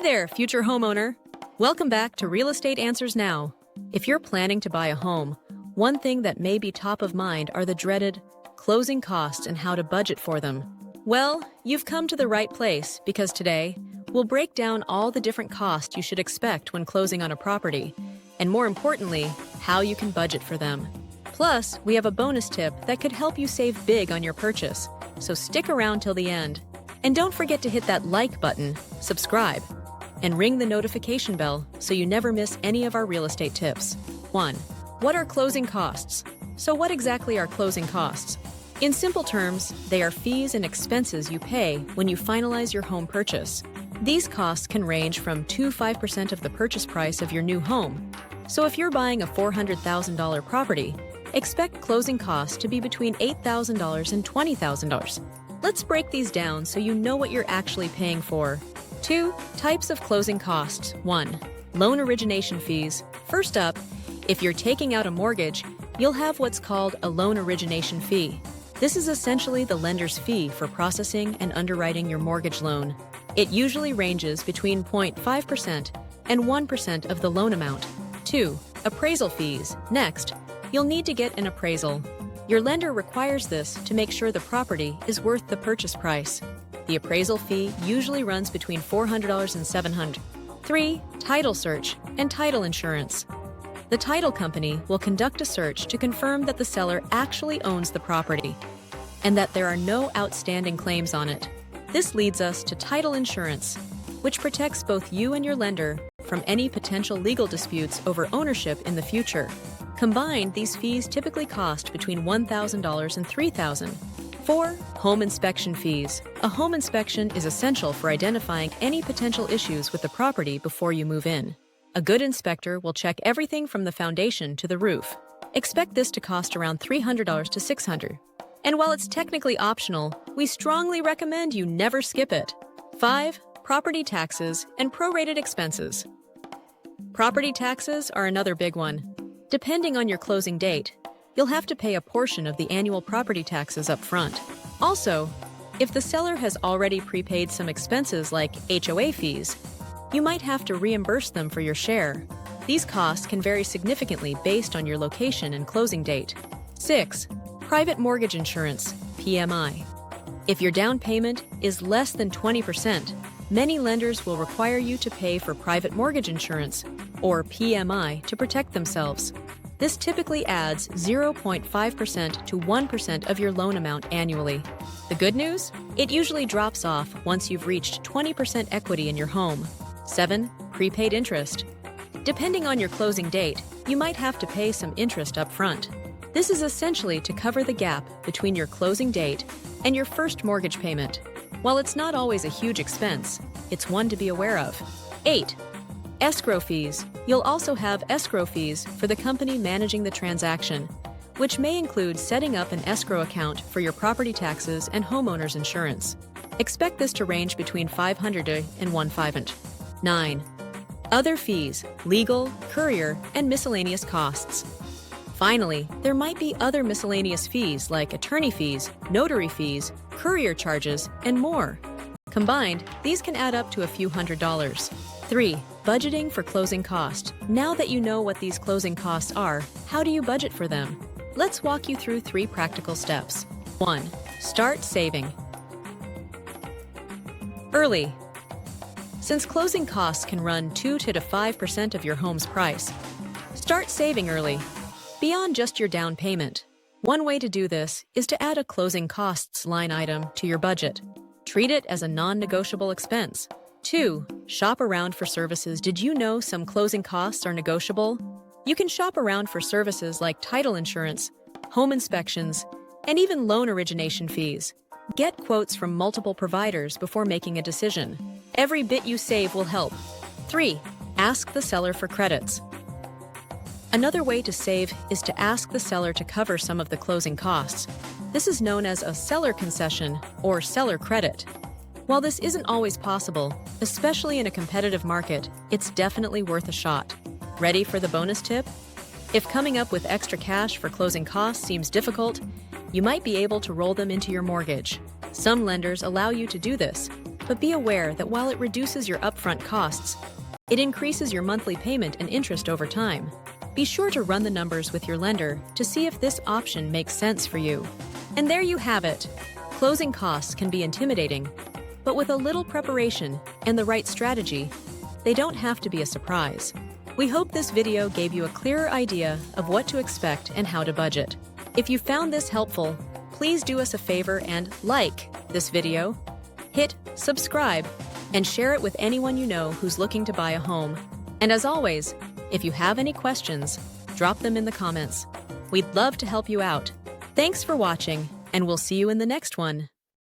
there, future homeowner! Welcome back to Real Estate Answers Now. If you're planning to buy a home, one thing that may be top of mind are the dreaded closing costs and how to budget for them. Well, you've come to the right place because today, we'll break down all the different costs you should expect when closing on a property, and more importantly, how you can budget for them. Plus, we have a bonus tip that could help you save big on your purchase, so stick around till the end. And don't forget to hit that like button, subscribe, and ring the notification bell so you never miss any of our real estate tips. 1. What are closing costs? So what exactly are closing costs? In simple terms, they are fees and expenses you pay when you finalize your home purchase. These costs can range from 2 to 5% of the purchase price of your new home. So if you're buying a $400,000 property, expect closing costs to be between $8,000 and $20,000. Let's break these down so you know what you're actually paying for. 2. Types of closing costs. 1. Loan origination fees. First up, if you're taking out a mortgage, you'll have what's called a loan origination fee. This is essentially the lender's fee for processing and underwriting your mortgage loan. It usually ranges between 0.5% and 1% of the loan amount. 2. Appraisal fees. Next, you'll need to get an appraisal. Your lender requires this to make sure the property is worth the purchase price. The appraisal fee usually runs between $400 and $700. 3. Title search and title insurance. The title company will conduct a search to confirm that the seller actually owns the property and that there are no outstanding claims on it. This leads us to title insurance, which protects both you and your lender from any potential legal disputes over ownership in the future. Combined, these fees typically cost between $1,000 and $3,000. 4. Home inspection fees. A home inspection is essential for identifying any potential issues with the property before you move in. A good inspector will check everything from the foundation to the roof. Expect this to cost around $300 to $600. And while it's technically optional, we strongly recommend you never skip it. 5. Property taxes and prorated expenses. Property taxes are another big one. Depending on your closing date, you'll have to pay a portion of the annual property taxes up front. Also, if the seller has already prepaid some expenses like HOA fees, you might have to reimburse them for your share. These costs can vary significantly based on your location and closing date. 6. Private mortgage insurance, PMI. If your down payment is less than 20%, many lenders will require you to pay for private mortgage insurance, or PMI, to protect themselves. This typically adds 0.5% to 1% of your loan amount annually. The good news? It usually drops off once you've reached 20% equity in your home. 7. Prepaid interest. Depending on your closing date, you might have to pay some interest up front. This is essentially to cover the gap between your closing date and your first mortgage payment. While it's not always a huge expense, it's one to be aware of. 8. Escrow fees. You'll also have escrow fees for the company managing the transaction, which may include setting up an escrow account for your property taxes and homeowner's insurance. Expect this to range between $500 and $1,500. 9. Other fees, legal, courier, and miscellaneous costs. Finally, there might be other miscellaneous fees like attorney fees, notary fees, courier charges, and more. Combined, these can add up to a few $100s. 3. Budgeting for closing costs. Now that you know what these closing costs are, how do you budget for them? Let's walk you through 3 practical steps. 1. Start saving. Early. Since closing costs can run 2 to 5% of your home's price, start saving early, beyond just your down payment. One way to do this is to add a closing costs line item to your budget. Treat it as a non-negotiable expense. 2. Shop around for services. Did you know some closing costs are negotiable? You can shop around for services like title insurance, home inspections, and even loan origination fees. Get quotes from multiple providers before making a decision. Every bit you save will help. 3. Ask the seller for credits. Another way to save is to ask the seller to cover some of the closing costs. This is known as a seller concession or seller credit. While this isn't always possible, especially in a competitive market, it's definitely worth a shot. Ready for the bonus tip? If coming up with extra cash for closing costs seems difficult, you might be able to roll them into your mortgage. Some lenders allow you to do this, But be aware that while it reduces your upfront costs, it increases your monthly payment and interest over time. Be sure to run the numbers with your lender to see if this option makes sense for you. And there you have it. Closing costs can be intimidating, but with a little preparation and the right strategy, they don't have to be a surprise. We hope this video gave you a clearer idea of what to expect and how to budget. If you found this helpful, please do us a favor and like this video, hit subscribe, and share it with anyone you know who's looking to buy a home. And as always, if you have any questions, drop them in the comments. We'd love to help you out. Thanks for watching, and we'll see you in the next one.